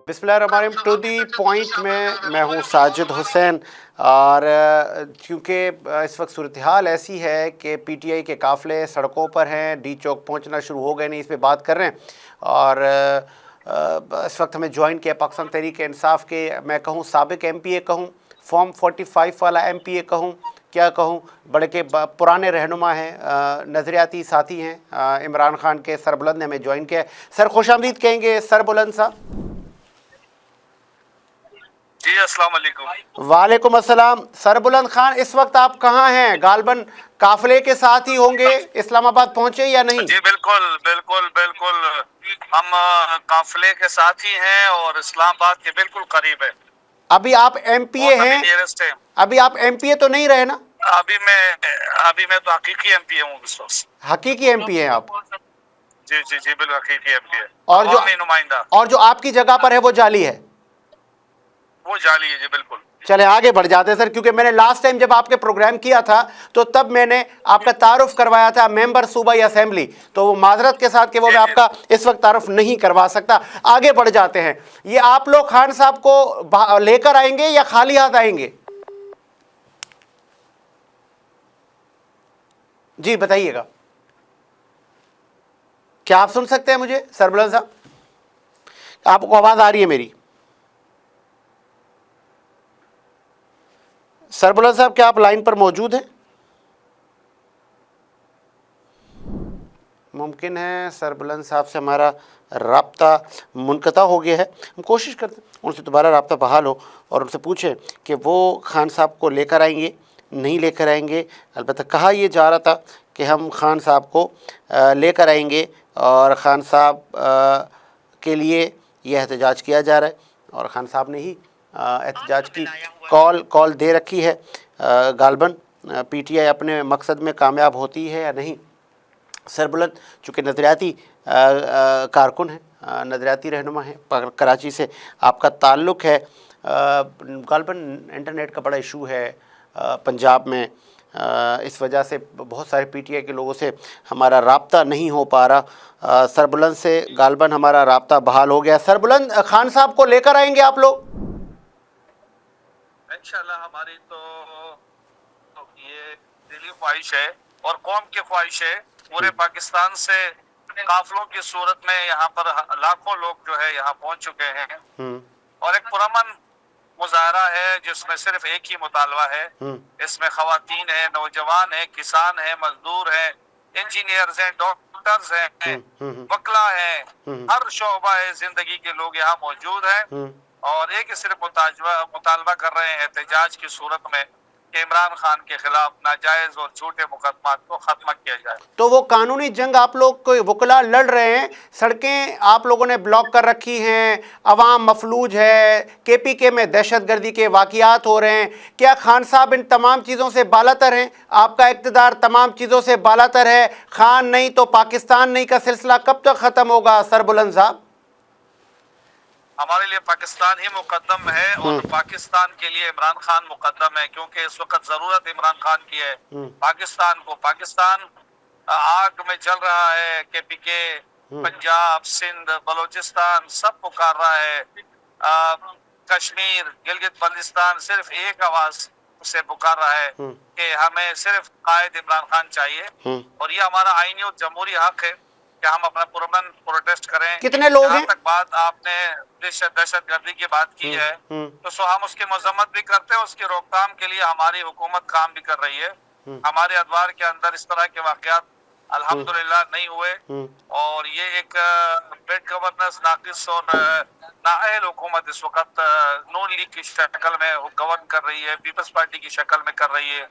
बिस्मिल्लाहिर्रहमानिर्रहीम to the point में मैं हूँ साजिद हुसैन। और क्योंकि इस वक्त सूरत हाल ऐसी है कि पीटीआई के काफ़िले सड़कों पर हैं, डी चौक पहुँचना शुरू हो गए, नहीं इस पे बात कर रहे हैं। और इस वक्त हमें ज्वाइन किया पाकिस्तान तहरीक इंसाफ के, मैं कहूँ साबिक एमपीए कहूँ, फॉर्म 45 वाला एमपीए कहूँ, क्या कहूँ, बड़े के पुराने रहनुमा हैं, नज़रियाती साथी हैं, इमरान खान के सरबुलंद ने हमें ज्वाइन किया है। सर खुशामदीद कहेंगे सरबुलंद साहब। जी अस्सलाम वालेकुम। वालेकुम अस्सलाम। सरबुलंद खान, इस वक्त आप कहाँ हैं? गालबन काफिले के साथ ही होंगे, इस्लामाबाद पहुंचे या नहीं? जी बिल्कुल बिल्कुल बिल्कुल, हम काफिले के साथ ही हैं और इस्लामाबाद के बिल्कुल करीब है। अभी आप एमपीए हैं? नियरेस्ट है। अभी आप एमपीए तो नहीं रहे ना? अभी मैं तो हकीकी एमपी हूँ इस वक्त। हकीकी एमपी हैं आप? जी जी जी बिल्कुल हकीकी एमपी है। और जो नुमाइंदा और जो आपकी जगह पर है वो जाली है? वो जाली है जी बिल्कुल। चले आगे बढ़ जाते हैं सर, क्योंकि मैंने लास्ट टाइम जब आपके प्रोग्राम किया था तो तब मैंने आपका तारुफ करवाया था मेंबर सूबाई असेंबली, तो वो माजरत के साथ कि वो मैं आपका इस वक्त तारुफ नहीं करवा सकता। आगे बढ़ जाते हैं। ये आप लोग खान साहब को लेकर आएंगे या खाली हाथ आएंगे? जी बताइएगा, क्या आप सुन सकते हैं मुझे सरबुलंद साहब? आपको आवाज आ रही है मेरी? सरबुलंद साहब क्या आप लाइन पर मौजूद हैं? मुमकिन है सरबुलंद साहब से हमारा राब्ता मुनक़ता हो गया है। हम कोशिश करते हैं उनसे दोबारा राब्ता बहाल हो और उनसे पूछें कि वो खान साहब को लेकर आएंगे, नहीं लेकर आएंगे। अलबत्ता कहा यह जा रहा था कि हम खान साहब को लेकर आएंगे और ख़ान साहब के लिए यह एहतजाज किया जा रहा है और ख़ान साहब ने ही एहतजाज की कॉल दे रखी है। गालबन पीटीआई अपने मकसद में कामयाब होती है या नहीं? सरबुलंद चूँकि नज़रियाती कारकुन हैं, नज़रियाती रहनुमा हैं, कराची से आपका ताल्लुक़ है। गालबन इंटरनेट का बड़ा इशू है पंजाब में, इस वजह से बहुत सारे पीटीआई के लोगों से हमारा राब्ता नहीं हो पा रहा। सरबुलंद से गालबन हमारा राब्ता बहाल हो गया। सरबुलंद, खान साहब को लेकर आएंगे आप लोग? इंशाल्लाह हमारी तो ये दिली ख्वाहिश है और कौम की ख्वाहिश है। पूरे पाकिस्तान से काफिलों की सूरत में यहाँ पर लाखों लोग जो है यहाँ पहुँच चुके हैं और एक पुरअमन मुजाहरा है जिसमें सिर्फ एक ही मुतालबा है। इसमें खवातीन है, नौजवान है, किसान है, मजदूर है, इंजीनियर्स हैं, डॉक्टर्स हैं, वकला हैं, हर शोबा है जिंदगी के लोग यहाँ मौजूद हैं और एक ही सिर्फ मुतालबा कर रहे हैं एहतजाज की सूरत में कि इमरान खान के खिलाफ नाजायज और झूठे मुकदमात को खत्म किया जाए। तो वो कानूनी जंग आप लोग को वकला लड़ रहे हैं, सड़कें आप लोगों ने ब्लॉक कर रखी हैं, अवाम मफलूज है, केपीके में दहशतगर्दी के वाक़ियात हो रहे हैं। क्या खान साहब इन तमाम चीज़ों से बालातर हैं? आपका इक़्तिदार तमाम चीज़ों से बालातर है। खान नहीं तो पाकिस्तान नहीं का सिलसिला कब तक ख़त्म होगा सरबुलंद साहब? हमारे लिए पाकिस्तान ही मुकद्दम है और पाकिस्तान के लिए इमरान खान मुकद्दम है, क्योंकि इस वक्त जरूरत इमरान खान की है पाकिस्तान को। पाकिस्तान आग में जल रहा है। केपीके, पंजाब, सिंध, बलोचिस्तान सब पुकार रहा है। कश्मीर, गिलगित बल्तिस्तान सिर्फ एक आवाज से पुकार रहा है कि हमें सिर्फ कायद इमरान खान चाहिए और ये हमारा आईनी और जमहूरी हक है कि हम अपना पुरअमन प्रोटेस्ट करें। कितने लोग हैं? तक बात आपने दहशतगर्दी की बात की है तो हम उसकी मजम्मत भी करते हैं, उसकी रोकथाम के लिए हमारी हुकूमत काम भी कर रही है। हमारे अदवार के अंदर इस तरह के वाकयात अल्हम्दुलिल्लाह नहीं हुए और ये एक बेड गवर्नेंस नाकिस और नाअहल हुकूमत इस वक्त नून लीग की शक्ल में गवर्न कर रही है, पीपल्स पार्टी की शक्ल में कर रही है,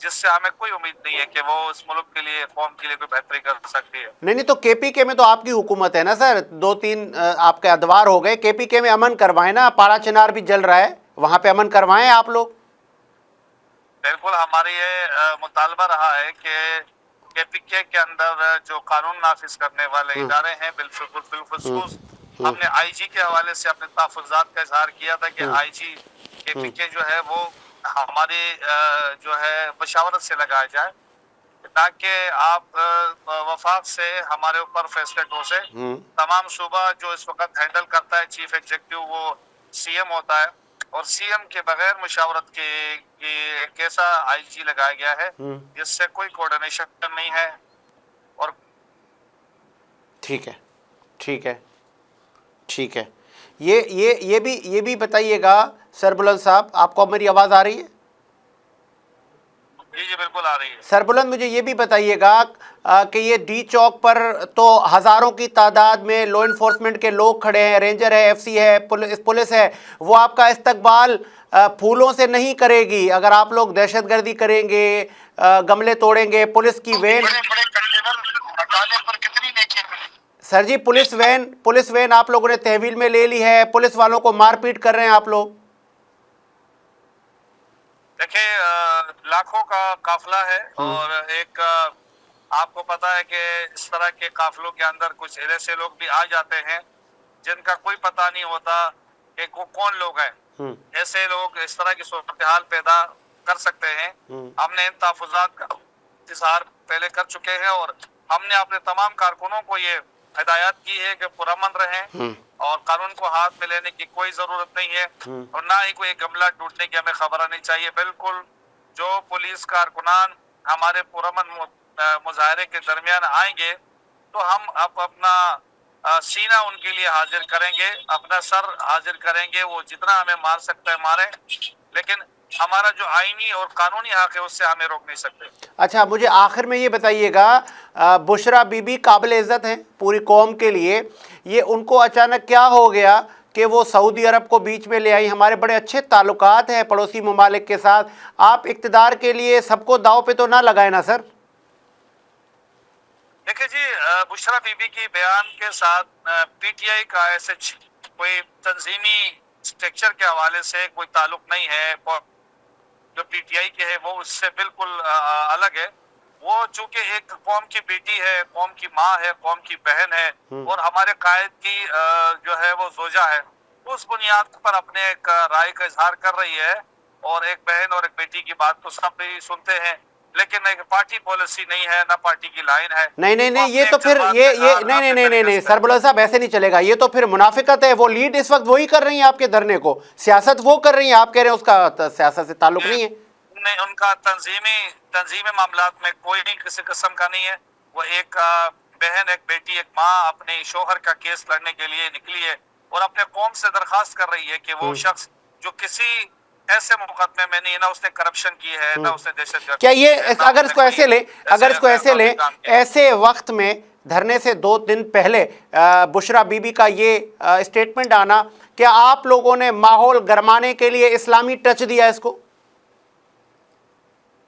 जिससे हमें कोई उम्मीद नहीं है कि वो इस मुल्क के लिए, कौम के लिए कोई बेहतरी कर सकती है। नहीं तो केपीके में तो आपकी हुकूमत है ना सर, 2-3 आपके अदवार हो गए। केपीके में अमन करवाएं ना, पारा चिनार भी जल रहा है, वहां पे अमन करवाएं आप लोग। बिल्कुल, हमारे ये मुतालबा रहा है कि केपीके के अंदर जो कानून नाफिज करने वाले इदारे हैं बिलखुसूस हमने आईजी के हवाले से अपने तहफ़्फ़ुज़ात का इजहार किया था कि आईजी केपीके जो है वो हमारी जो है मशावरत से लगाया जाए। تاکہ آپ وفاق سے ہمارے اوپر فیصلے ٹھوسے. تمام صوبہ جو اس وقت ہینڈل کرتا ہے چیف ایگزیکٹو وہ سی ایم ہوتا ہے, اور سی ایم کے بغیر مشاورت کے ایک ایسا آئی جی لگایا گیا ہے جس سے کوئی کوارڈینیشن نہیں ہے. اور ٹھیک ہے, ٹھیک ہے, ٹھیک ہے. یہ بھی بتائیے گا سربلند صاحب, آپ کو میری آواز آ رہی ہے؟ جی بالکل آ رہی ہے. سربلند مجھے یہ بھی بتائیے گا کہ یہ ڈی چوک پر تو ہزاروں کی تعداد میں لو انفورسمنٹ کے لوگ کھڑے ہیں, رینجر ہے, ایف سی ہے, پولیس ہے, وہ آپ کا استقبال پھولوں سے نہیں کرے گی. اگر آپ لوگ دہشت گردی کریں گے, گملے توڑیں گے, پولیس کی van, sir ji police van آپ لوگوں نے تحویل میں لے لی ہے, پولیس والوں کو مار پیٹ کر رہے ہیں آپ لوگ. دیکھیں لاکھوں کا قافلہ ہے, اور ایک آپ کو پتا ہے کہ اس طرح کے قافلوں کے اندر کچھ ایسے لوگ بھی آ جاتے ہیں جن کا کوئی پتہ نہیں ہوتا کہ وہ کون لوگ ہیں. ایسے لوگ اس طرح کی صورتحال پیدا کر سکتے ہیں. ہم نے ان تحفظات کا اظہار پہلے کر چکے ہیں, اور ہم نے اپنے تمام کارکنوں کو یہ ہدایات کی ہے کہ پرامن رہیں, اور قانون کو ہاتھ میں لینے کی کوئی ضرورت نہیں ہے, اور نہ ہی کوئی گملہ ٹوٹنے کی ہمیں خبر آنی چاہیے. بالکل جو پولیس کارکنان ہمارے پرامن مظاہرے کے درمیان آئیں گے تو ہم اپنا سینہ ان کے لیے حاضر کریں گے, اپنا سر حاضر کریں گے. وہ جتنا ہمیں مار سکتا ہے مارے, لیکن ہمارا جو آئینی اور قانونی حق ہے اس سے ہمیں روک نہیں سکتے. اچھا, مجھے آخر میں یہ بتائیے گا, بشرا بی بی قابل عزت ہیں پوری قوم کے لیے, یہ ان کو اچانک کیا ہو گیا کہ وہ سعودی عرب کو بیچ میں لے آئی؟ ہمارے بڑے اچھے تعلقات ہیں پڑوسی ممالک کے ساتھ, آپ اقتدار کے لیے سب کو داؤ پہ تو نہ لگائیں نا سر. دیکھیں جی, بشرا بی بی کی بیان کے ساتھ پی ٹی آئی کا ایسے کوئی تنظیمی اسٹرکچر کے حوالے سے کوئی تعلق نہیں ہے. جو پی ٹی آئی کے ہے وہ اس سے بالکل الگ ہے. وہ چونکہ ایک قوم کی بیٹی ہے, قوم کی ماں ہے, قوم کی بہن ہے, اور ہمارے قائد کی جو ہے وہ زوجہ ہے, اس بنیاد پر اپنے ایک رائے کا اظہار کر رہی ہے. اور ایک بہن اور ایک بیٹی کی بات تو سب بھی سنتے ہیں, لیکن ایک پارٹی پالیسی نہیں ہے, نہ پارٹی کی لائن ہے. نہیں, یہ تو پھر یہ نہیں سربلند صاحب, ایسے نہیں چلے گا. یہ تو پھر منافقت ہے. وہ لیڈ اس وقت وہی کر رہی ہیں آپ کے دھرنے کو, سیاست وہ کر رہی ہیں, آپ کہہ رہے ہیں اس کا سیاست سے تعلق نہیں ہے. نہیں, ان کا تنظیمی معاملات میں کوئی نہیں کسی قسم کا نہیں ہے. وہ ایک بہن, ایک بیٹی, ایک ماں اپنے شوہر کا کیس لڑنے کے لیے نکلی ہے, اور اپنے قوم سے درخواست کر رہی ہے کہ وہ شخص جو کسی ایسے مقدمے میں نہیں, نہ اس نے کرپشن کی ہے, نہ اس نے دہشت گردی, کیا یہ اگر اس کو ایسے لیں, ایسے وقت میں دھرنے سے 2 دن پہلے بشرا بی بی کا یہ اسٹیٹمنٹ آنا, کیا آپ لوگوں نے ماحول گرمانے کے لیے اسلامی ٹچ دیا اس کو؟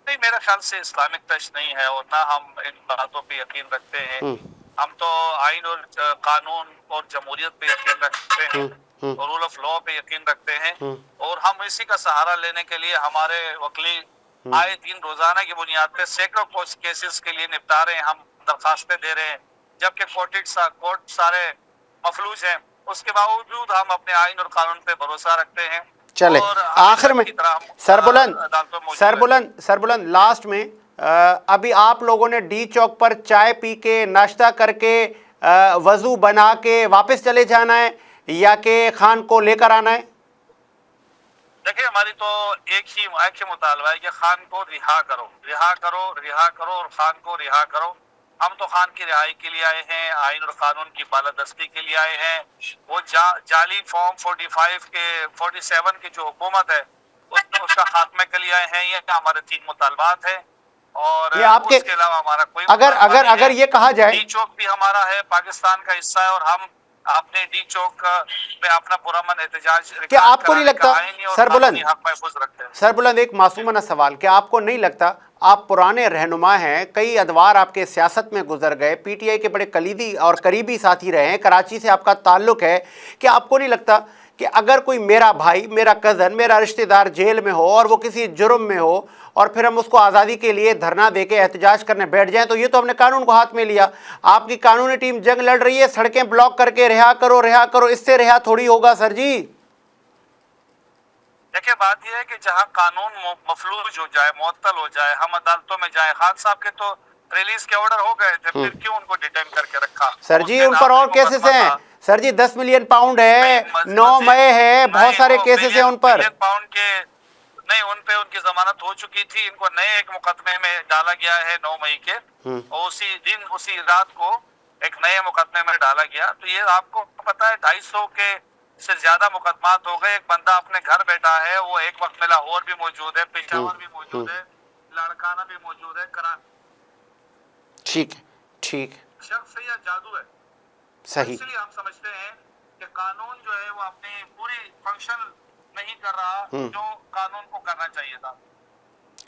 نہیں, میرے خیال سے اسلامک ٹچ نہیں ہے, اور نہ ہم ان باتوں پہ یقین رکھتے ہیں. ہم تو آئین اور قانون اور جمہوریت پہ یقین رکھتے ہیں, اور رول آف لا پہ یقین رکھتے ہیں, اور ہم اسی کا سہارا لینے کے لیے ہمارے وکیل آئے دن روزانہ کی بنیاد پہ سینکڑوں کیسز کے لیے نپٹا رہے ہیں, ہم درخواستیں دے رہے ہیں, جبکہ کورٹ سارے مفلوج ہیں. اس کے باوجود ہم اپنے آئین اور قانون پہ بھروسہ رکھتے ہیں. چلے آخر میں سربلند لاسٹ میں, ابھی آپ لوگوں نے ڈی چوک پر چائے پی کے, ناشتہ کر کے, وضو بنا کے واپس چلے جانا ہے, یا کہ خان کو لے کر آنا ہے؟ دیکھیں, ہماری تو ایک ہی مطالبہ ہے کہ خان کو رہا کرو, اور خان کو رہا کرو. ہم تو خان کی رہائی کے لیے آئے ہیں, آئین اور قانون کی بالادستی کے لیے آئے ہیں. وہ جعلی فارم 47 کی جو حکومت ہے اس کا خاتمے کے لیے آئے ہیں. یہ ہمارے 3 مطالبات ہیں, اور اس کے علاوہ ہمارا کوئی اگر یہ کہا جائے ڈی چوک بھی ہمارا ہے, پاکستان کا حصہ ہے, اور ہم اپنے ڈی چوک پہ اپنا پرامن احتجاج کیا آپ کو نہیں لگتا سربلند ایک معصومانہ سوال, کیا آپ کو نہیں لگتا, آپ پرانے رہنما ہیں, کئی ادوار آپ کے سیاست میں گزر گئے, پی ٹی آئی کے بڑے کلیدی اور قریبی ساتھی رہے ہیں, کراچی سے آپ کا تعلق ہے, کیا آپ کو نہیں لگتا کہ اگر کوئی میرا بھائی, میرا کزن, میرا رشتہ دار جیل میں ہو, اور وہ کسی جرم میں ہو, اور پھر ہم اس کو آزادی کے لیے دھرنا دے کے احتجاج کرنے بیٹھ جائیں, تو یہ تو ہم نے قانون کو ہاتھ میں لیا. آپ کی قانونی ٹیم جنگ لڑ رہی ہے, سڑکیں بلاک کر کے رہا کرو, اس سے رہا تھوڑی ہوگا سر جی. دیکھیں, بات یہ ہے کہ جہاں قانون مفلوج ہو جائے, معطل ہو جائے, ہم عدالتوں میں جائیں. خان صاحب کے تو रिलीज के ऑर्डर हो गए थे, फिर क्यों उनको डिटेन करके रखा? सर जी उसके उन पर नाम और भी केसेस मुकदमा हैं था। सर जी, 10 मिलियन पाउंड है, नहीं, 9 मई है, बहुत नहीं, सारे वो केसेस हैं उन पर। मिलियन पाउंड के नहीं, उन पे उनकी जमानत हो चुकी थी, इनको नए एक मुकदमे में डाला गया है 9 मई के, और उसी दिन उसी रात को एक नए मुकदमे में डाला गया। तो ये आपको पता है 250 के से ज्यादा मुकदमात हो गए। एक बंदा अपने घर बैठा है, वो एक वक्त में लाहौर भी मौजूद है, पेशावर भी मौजूद है, लाड़काना भी मौजूद है, ठीक है, ठीक है, शख्स से यह जादू है। सही। इसलिए हम समझते हैं कि कानून जो है वो अपनी पूरी फंक्शन नहीं कर रहा जो कानून को करना चाहिए था।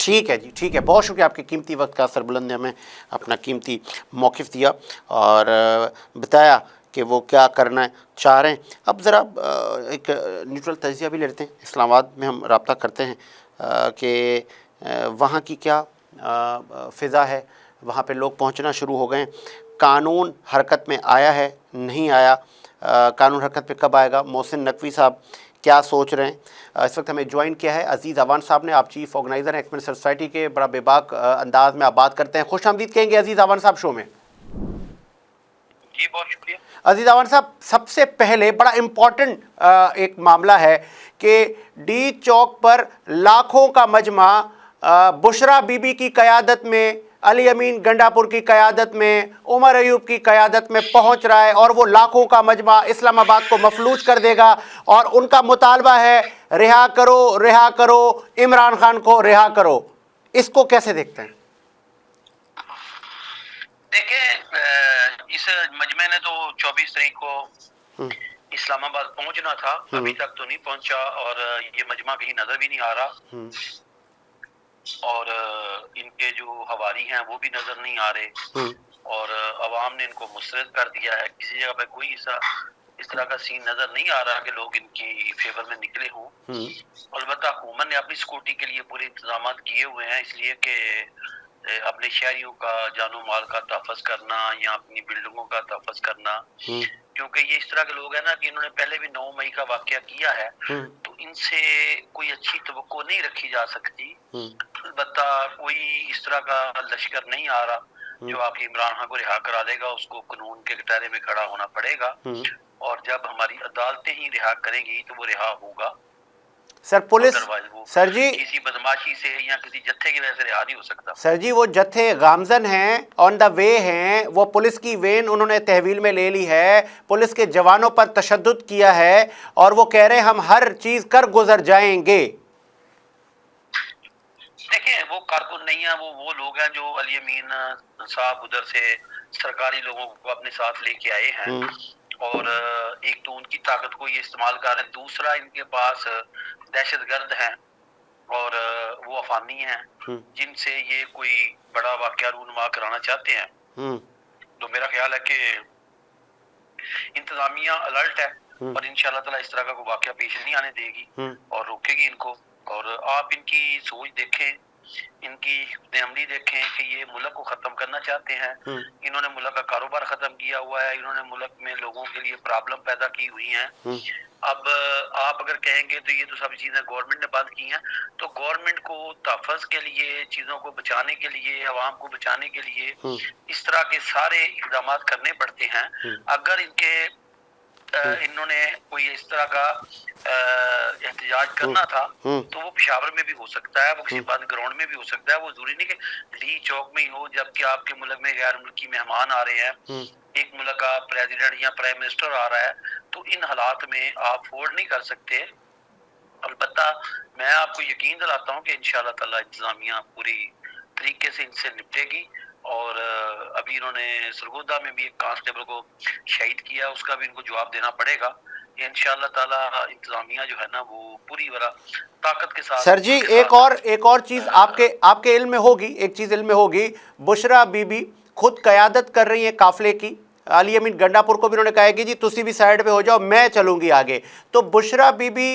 ठीक है जी, ठीक है, बहुत शुक्रिया आपके कीमती वक्त का। सरबुलंद ने हमें अपना कीमती मौक़िफ़ दिया और बताया कि वो क्या करना चाह रहे हैं। अब ज़रा एक न्यूट्रल तजिया भी लेते हैं। इस्लामाबाद में हम रब्ता करते हैं कि वहाँ की क्या फ़िज़ा है, वहाँ पे लोग पहुँचना शुरू हो गए हैं। कानून हरकत में आया है, नहीं आया, कानून हरकत में कब आएगा? मोहसिन नकवी साहब क्या सोच रहे हैं? इस वक्त हमें ज्वाइन किया है अजीज़ अवान साहब ने। आप चीफ़ ऑर्गेनाइज़र हैं एक्सपेंस सोसाइटी के। बड़ा बेबाक अंदाज में आप बात करते हैं। खुश आमदीद कहेंगे अजीज़ अवान साहब शो में। जी बहुत शुक्रिया। अजीज़ अवान साहब, सबसे पहले बड़ा इम्पॉर्टेंट एक मामला है कि डी चौक पर लाखों का मजमा बुशरा बीबी की क़यादत में, अली अमीन गंडापुर की क़यादत में, उमर अयूब की क़यादत में पहुंच रहा है और वो लाखों का मजमा इस्लामाबाद को मफलूज कर देगा और उनका मुतालबा है रिहा करो, रिहा करो, इमरान खान को रिहा करो। इसको कैसे देखते हैं? देखिए, इस मजमे ने तो 24 तारीख को इस्लामाबाद पहुंचना था, अभी तक तो नहीं पहुंचा और ये मजमा कहीं नजर भी नहीं आ रहा और इनके जो हवारी हैं वो भी नजर नहीं आ रहे और अवाम ने इनको मुस्तरद कर दिया है। किसी जगह पे कोई इस तरह का सीन नजर नहीं आ रहा कि लोग इनकी फेवर में निकले हों। अलबत्ता हुकूमत ने अपनी सिक्योरिटी के लिए पूरे इंतजाम किए हुए हैं, इसलिए कि अपने शहरियों का जानो माल का तहफ़्फ़ुज़ करना या अपनी बिल्डिंगों का तहफ़्फ़ुज़ करना, क्योंकि ये इस तरह के लोग हैं ना कि इन्होंने पहले भी 9 मई का वाक़या किया है, तो इनसे कोई अच्छी तवक्को नहीं रखी जा सकती। अलबत्ता कोई इस तरह का लश्कर नहीं आ रहा जो आपकी इमरान खान को रिहा करा देगा। उसको कानून के कटहरे में खड़ा होना पड़ेगा और जब हमारी अदालतें ही रिहा करेंगी तो वो रिहा होगा। सर पुलिस, सर जी किसी बदमाशी से या किसी जत्थे की वजह से रिहा नहीं हो सकता। सर जी वो जत्थे गामजन हैं, ऑन द वे हैं, वो पुलिस की वेन उन्होंने तहवील में ले ली है, पुलिस के जवानों पर तशद्दुद किया है और वो कह रहे हैं हम हर चीज़ कर गुजर जाएंगे। देखिए, वो कारकुन नहीं है, वो लोग हैं जो अली अमीन साहब उधर से सरकारी लोगों को अपने साथ लेके आए हैं और एक तो उनकी ताकत को ये इस्तेमाल कर रहे हैं, दूसरा इनके पास दहशतगर्द हैं और वो अफानी हैं जिनसे ये कोई बड़ा वाक़या रूनुमा कराना चाहते हैं। तो मेरा ख्याल है कि इंतजामिया अलर्ट है और इंशाल्लाह ताला इस तरह का कोई वाक़या पेश नहीं आने देगी और रोकेगी इनको। और आप इनकी सोच देखें, इनकी अमली देखें कि ये मुल्क को ख़त्म करना चाहते हैं। इन्होंने मुल्क का कारोबार ख़त्म किया हुआ है, इन्होंने मुल्क में लोगों के लिए प्रॉब्लम पैदा की हुई हैं। अब आप अगर कहेंगे तो ये तो सब चीज़ें गवर्नमेंट ने बंद की हैं, तो गवर्नमेंट को तहफ़्फ़ुज़ के लिए, चीज़ों को बचाने के लिए, आवाम को बचाने के लिए इस तरह के सारे इक़दाम करने पड़ते हैं। अगर इन्होंने कोई इस तरह का एहतजाज करना था तो वो पेशावर में भी हो सकता है, वो किसी बंद ग्राउंड में भी हो सकता है। वो जरूरी नहीं कि डी चौक में ही हो, जबकि आपके मुल्क में गैर मुल्की मेहमान आ रहे हैं, एक मुल्क का प्रेसिडेंट या प्राइम मिनिस्टर आ रहा है, तो इन हालात में आप अफोर्ड नहीं कर सकते। अलबत्ता मैं आपको यकीन दिलाता हूँ कि इंशाल्लाह ताला इंतजामिया पूरी तरीके से इनसे निपटेगी और अभी इन्होंने सरगोदा में भी एक कांस्टेबल को शहीद किया, उसका भी इनको जवाब देना पड़ेगा। इंशाल्लाह ताला इंतजामिया जो है ना वो पूरी ताकत के साथ। सर जी एक और चीज़ आपके इल्म में होगी, एक चीज़ इल्म में होगी, बुशरा बीबी खुद क़यादत कर रही हैं काफ़िले की, علی امین گنڈاپور کو بھی انہوں نے کہا ہے کہ جی تسی بھی سائڈ پہ ہو جاؤ، میں چلوں گی آگے. تو بشرا بی بی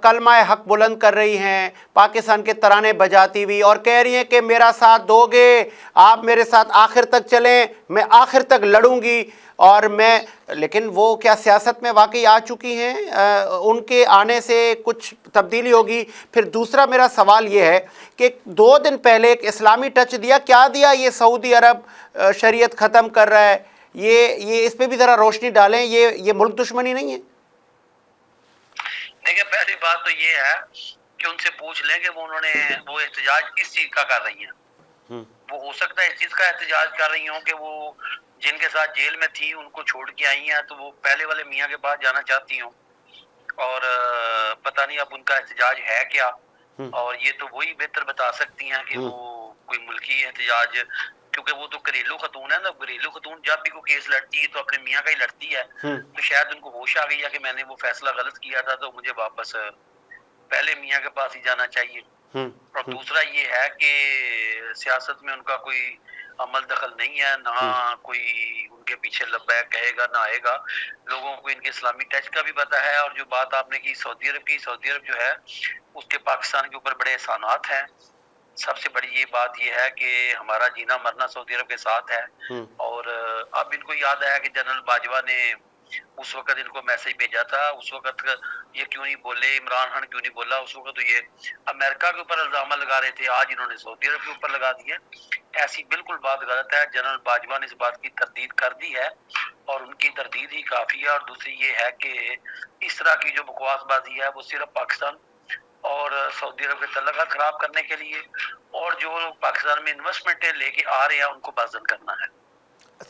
کلمہ حق بلند کر رہی ہیں پاکستان کے ترانے بجاتی ہوئی اور کہہ رہی ہیں کہ میرا ساتھ دو گے، آپ میرے ساتھ آخر تک چلیں، میں آخر تک لڑوں گی. اور میں لیکن وہ کیا سیاست میں واقعی آ چکی ہیں؟ ان کے آنے سے کچھ تبدیلی ہوگی؟ پھر دوسرا میرا سوال یہ ہے کہ 2 دن پہلے ایک اسلامی ٹچ دیا، کیا دیا؟ یہ سعودی عرب شریعت ختم کر رہا ہے، یہ اس پہ بھی ذرا روشنی ڈالیں. یہ ملک دشمنی نہیں ہے؟ دیکھیں پہلی بات تو یہ ہے کہ ان سے پوچھ لیں کہ انہوں نے وہ احتجاج کس چیز کا کر رہی ہیں. وہ ہو سکتا ہے اس چیز کا احتجاج کر رہی ہوں کہ وہ جن کے ساتھ جیل میں تھی ان کو چھوڑ کے آئی ہیں تو وہ پہلے والے میاں کے پاس جانا چاہتی ہوں، اور پتہ نہیں اب ان کا احتجاج ہے کیا. اور یہ تو وہی بہتر بتا سکتی ہیں کہ وہ کوئی ملکی احتجاج، کیونکہ وہ تو گھریلو خاتون ہے نا. گھریلو خاتون جب بھی کوئی کیس لڑتی ہے تو اپنے میاں کا ہی لڑتی ہے. تو شاید ان کو ہوش آ گئی ہے کہ میں نے وہ فیصلہ غلط کیا تھا تو مجھے واپس پہلے میاں کے پاس ہی جانا چاہیے. اور دوسرا یہ ہے کہ سیاست میں ان کا کوئی عمل دخل نہیں ہے، نہ کوئی ان کے پیچھے لبیک کہے گا نہ آئے گا. لوگوں کو ان کے اسلامی ٹچ کا بھی پتہ ہے. اور جو بات آپ نے کی سعودی عرب کی، سعودی عرب جو ہے اس کے پاکستان کے اوپر بڑے احسانات ہیں. سب سے بڑی یہ بات یہ ہے کہ ہمارا جینا مرنا سعودی عرب کے ساتھ ہے. اور اب ان کو یاد آیا کہ جنرل باجوہ نے اس وقت ان کو میسج بھیجا تھا، اس وقت یہ کیوں نہیں بولے، عمران خان کیوں نہیں بولا. اس وقت تو یہ امریکہ کے اوپر الزام لگا رہے تھے، آج انہوں نے سعودی عرب کے اوپر لگا دیے. ایسی بالکل بات غلط ہے. جنرل باجوہ نے اس بات کی تردید کر دی ہے اور ان کی تردید ہی کافی ہے. اور دوسری یہ ہے کہ اس طرح کی جو بکواس بازی ہے وہ صرف پاکستان اور سعودی عرب کے تعلقات خراب کرنے کے لیے، اور جو پاکستان میں انویسٹمنٹیں لے کے آ رہے ہیں ان کو بازن کرنا ہے.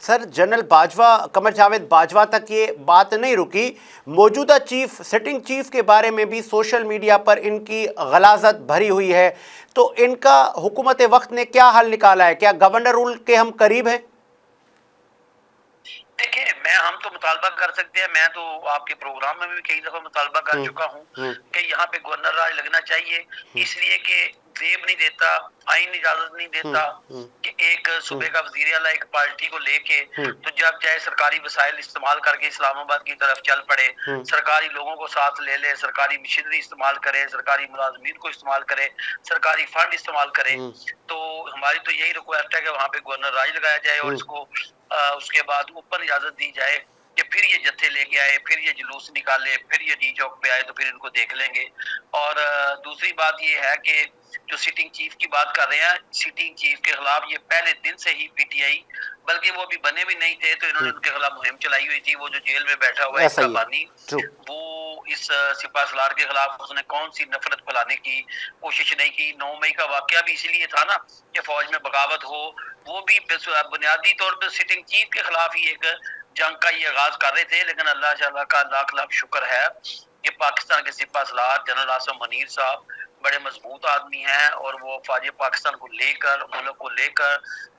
سر جنرل باجوہ، قمر جاوید باجوہ تک یہ بات نہیں رکی، موجودہ چیف، سٹنگ چیف کے بارے میں بھی سوشل میڈیا پر ان کی غلاظت بھری ہوئی ہے. تو ان کا حکومت وقت نے کیا حل نکالا ہے؟ کیا گورنر رول کے ہم قریب ہیں؟ دیکھیں ہم تو مطالبہ کر سکتے ہیں. میں تو آپ کے پروگرام میں بھی کئی دفعہ مطالبہ کر چکا ہوں کہ یہاں پہ گورنر راج لگنا چاہیے، اس لیے کہ زیب نہیں دیتا، آئین اجازت نہیں دیتا کہ ایک صوبے کا وزیر اعلیٰ ایک پارٹی کو لے کے تو جب چاہے سرکاری وسائل استعمال کر کے اسلام آباد کی طرف چل پڑے، سرکاری لوگوں کو ساتھ لے لے، سرکاری مشینری استعمال کرے، سرکاری ملازمین کو استعمال کرے، سرکاری فنڈ استعمال کرے. تو ہماری تو یہی ریکویسٹ ہے کہ وہاں پہ گورنر راج لگایا جائے اور اس کو اس کے بعد اوپر اجازت دی جائے کہ پھر یہ جتھے لے کے آئے، پھر یہ جلوس نکالے، پھر یہ ڈی چوک پہ آئے تو پھر ان کو دیکھ لیں گے. اور دوسری بات یہ ہے کہ جو سٹنگ چیف کی بات کر رہے ہیں، سٹنگ چیف کے خلاف یہ پہلے دن سے ہی پی ٹی آئی، بلکہ وہ ابھی بنے بھی نہیں تھے تو انہوں نے ان کے خلاف مہم چلائی ہوئی تھی. وہ جو جیل میں بیٹھا ہوا ہے اس کا بانی، وہ اس سپاہ سالار کے خلاف اس نے کون سی نفرت پھیلانے کی کوشش نہیں کی. 9 مئی کا واقعہ بھی اسی لیے تھا نا کہ فوج میں بغاوت ہو. وہ بھی بنیادی طور پر سٹنگ چیف کے خلاف ہی ایک جنگ کا یہ آغاز کر رہے تھے. لیکن اللہ تعالیٰ کا لاکھ لاکھ شکر ہے کہ پاکستان کے سپاہ سالار جنرل عاصم منیر صاحب بڑے مضبوط آدمی ہیں اور وہ فوج پاکستان کو لے کر، ملک کو لے کر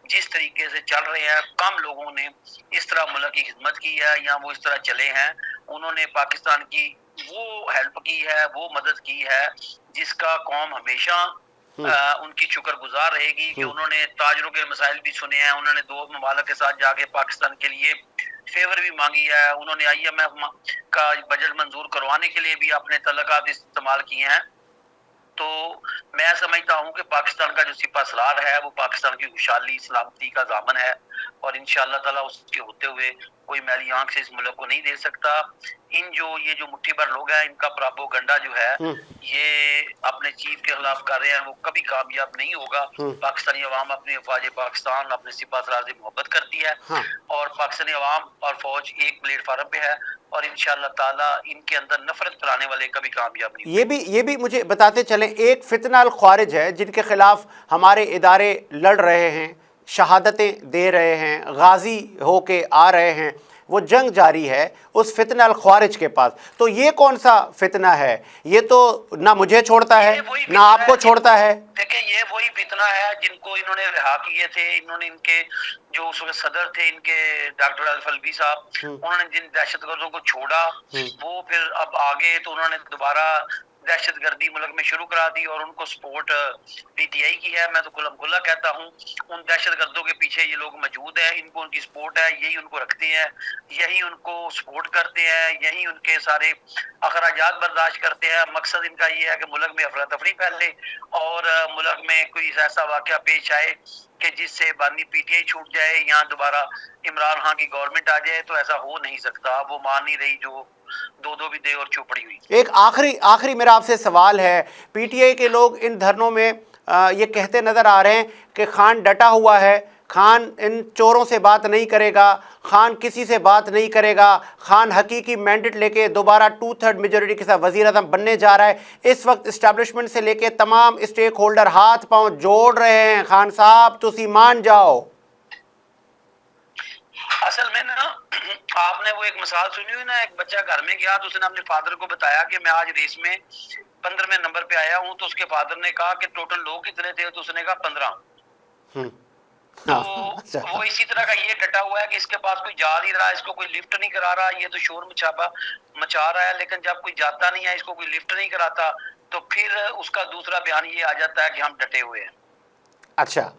جس طریقے سے چل رہے ہیں، کم لوگوں نے اس طرح ملک کی خدمت کی ہے یا وہ اس طرح چلے ہیں. انہوں نے پاکستان کی وہ ہیلپ کی ہے، وہ مدد کی ہے جس کا قوم ہمیشہ ان کی شکر گزار رہے گی کہ انہوں نے تاجروں کے مسائل بھی سنے ہیں. انہوں نے 2 ممالک کے ساتھ جا کے پاکستان کے لیے فیور بھی مانگی ہے. انہوں نے آئی ایم ایف کا بجٹ منظور کروانے کے لیے بھی اپنے تعلقات استعمال کیے ہیں. تو میں سمجھتا ہوں کہ پاکستان کا جو سپاہ سالار ہے وہ پاکستان کی خوشحالی سلامتی کا ضامن ہے اور انشاءاللہ تعالیٰ اس کے ہوتے ہوئے کوئی میلی آنکھ سے اس ملک کو نہیں دے سکتا. یہ جو مٹھی بھر لوگ ہیں ان کا پراپوگنڈا جو ہے یہ اپنے چیف کے خلاف کر رہے ہیں، وہ کبھی کامیاب نہیں ہوگا. پاکستانی عوام اپنے افواج پاکستان، اپنے سپاہ سالار سے محبت کرتی ہے اور پاکستانی عوام اور فوج ایک پلیٹ فارم پہ ہے اور انشاءاللہ تعالیٰ ان کے اندر نفرت پھیلانے والے کبھی کامیاب نہیں. یہ بھی مجھے بتاتے چلیں، ایک فتنہ الخوارج ہے جن کے خلاف ہمارے ادارے لڑ رہے ہیں، شہادتیں دے رہے ہیں، غازی ہو کے آ رہے ہیں، وہ جنگ جاری ہے اس فتنہ الخوارج کے پاس. تو یہ کون سا فتنہ ہے؟ یہ تو نہ مجھے چھوڑتا ہے نہ آپ کو چھوڑتا ہے. دیکھیں یہ وہی فتنہ ہے جن کو انہوں نے رہا کیے تھے. انہوں نے ان کے جو اس وقت صدر تھے ان کے ڈاکٹر الفلوی صاحب، انہوں نے جن دہشت گردوں کو چھوڑا وہ پھر اب آگے تو انہوں نے دوبارہ दहशत गर्दी मुल्क में शुरू करा दी और उनको सपोर्ट PTI की है। मैं तो खुल्लम खुल्ला कहता हूँ उन दहशत गर्दों के पीछे ये लोग मौजूद है, इनको उनकी सपोर्ट है, यही उनको रखते हैं, यही उनको सपोर्ट करते हैं, यही उनके सारे अखराजात बर्दाश्त करते हैं। मकसद इनका ये है कि मुल्क में अफरा तफरी फैले और मुल्क में कोई ऐसा वाक़या पेश आए कि जिससे बानी PTI छूट जाए, यहाँ दोबारा इमरान खान की गवर्नमेंट आ जाए। तो ऐसा हो नहीं सकता। वो मान नहीं रही जो दो भी दे और चुपड़ी हुई। एक आखिरी मेरा आपसे सवाल है, PTI के लोग इन धरनों में ये कहते नज़र आ रहे हैं कि खान डटा हुआ है, खान इन चोरों से बात नहीं करेगा, खान किसी से बात नहीं करेगा, खान हकीकी मैंडेट लेके दोबारा 2/3 मेजॉरिटी के साथ वज़ीर आज़म बनने जा रहा है। इस वक्त इस्टेब्लिशमेंट से लेके तमाम स्टेक होल्डर हाथ पांव जोड़ रहे हैं, खान साहब तुसी मान जाओ। असल में ना आपने वो एक मिसाल सुनी हुई ना, एक बच्चा घर में गया तो उसने अपने फादर को बताया कि मैं आज रेस में 15वें नंबर पे आया हूँ। तो उसके फादर ने कहा कि टोटल लोग कितने थे? तो उसने कहा 15। तो वो इसी तरह का ये डटा हुआ है कि इसके पास कोई जा नहीं रहा, इसको कोई लिफ्ट नहीं करा रहा, ये तो शोर मचा रहा है, लेकिन जब कोई जाता नहीं है, इसको कोई लिफ्ट नहीं कराता, तो फिर उसका दूसरा बयान ये आ जाता है कि हम डटे हुए हैं। अच्छा,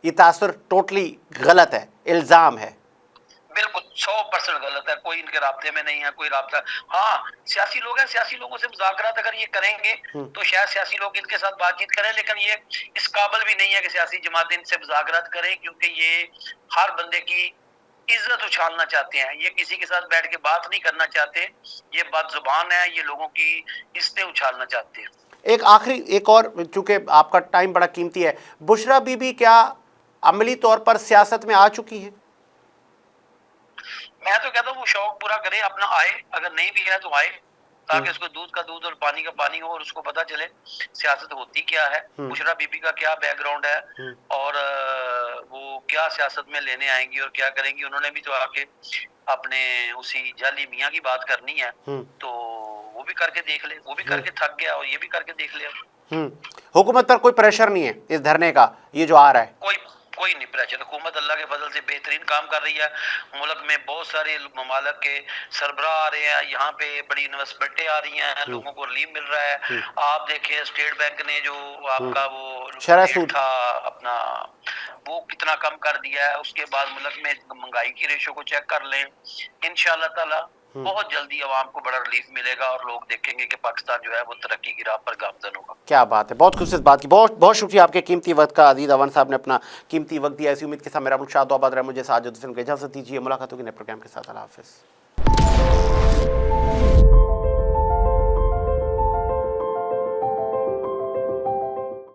ये तासुर टोटली गलत है, इल्ज़ाम है। बिल्कुल 100% गलत है। कोई इनके राब्ते में नहीं है, कोई राब्ता। हाँ, सियासी लोग हैं, सियासी लोगों से मुज़ाकरात अगर ये करेंगे तो शायद सियासी लोग इनके साथ बातचीत करें, लेकिन ये इस काबिल भी नहीं है कि सियासी जमातें इनसे मुज़ाकरात करें, क्योंकि ये हर बंदे की इज्जत उछालना चाहते हैं। ये किसी के साथ बैठ के बात नहीं करना चाहते, ये बदजुबान है, ये लोगों की इज्जतें उछालना चाहते हैं। एक और, चूँकि आपका टाइम बड़ा कीमती है, बुशरा बीबी क्या अमली तौर पर सियासत में आ चुकी है? मैं तो कहता हूँ वो शौक पूरा करे, अपना आए, अगर नहीं भी है तो आए, ताकि उसको दूध का दूध और पानी का पानी हो और उसको पता चले सियासत होती क्या है, बुशरा बीबी का क्या बैकग्राउंड है और वो क्या सियासत में लेने आएंगी और क्या करेंगी। उन्होंने भी तो आके अपने उसी जाली मियाँ की बात करनी है, तो वो भी करके देख ले। वो भी करके थक गया और ये भी करके देख ले। हुकूमत पर कोई प्रेशर नहीं है इस धरने का, ये जो आ रहा है? कोई नहीं प्रेशर। हुकूमत अल्लाह के फजल से बेहतरीन काम कर रही है। मुल्क में बहुत सारे ममालिक के सरबराह आ रहे हैं, यहाँ पे बड़ी इन्वेस्टमेंटें आ रही हैं, लोगों को रिलीफ मिल रहा है। आप देखें स्टेट बैंक ने जो आपका वो शरह सूद था अपना, वो कितना कम कर दिया है। उसके बाद मुल्क में महंगाई की रेशो को चेक कर लें, इंशाअल्लाह ताला बहुत जल्दी अवाम को बड़ा रिलीफ मिलेगा और लोग देखेंगे कि पाकिस्तान जो है वो तरक्की की राह पर गामजन होगा। क्या बात है, बहुत खूबसूरत बात की। बहुत बहुत शुक्रिया आपके कीमती वक्त का। अजीज अवन साहब ने अपना कीमती वक्त दिया। ऐसी उम्मीद के साथ मेरा शाद आबाद रहा, मुझे साजिद हुसैन को इजाज़त दीजिए। मुलाकात होगी नए प्रोग्राम के साथ। अल्लाह हाफ़िज़।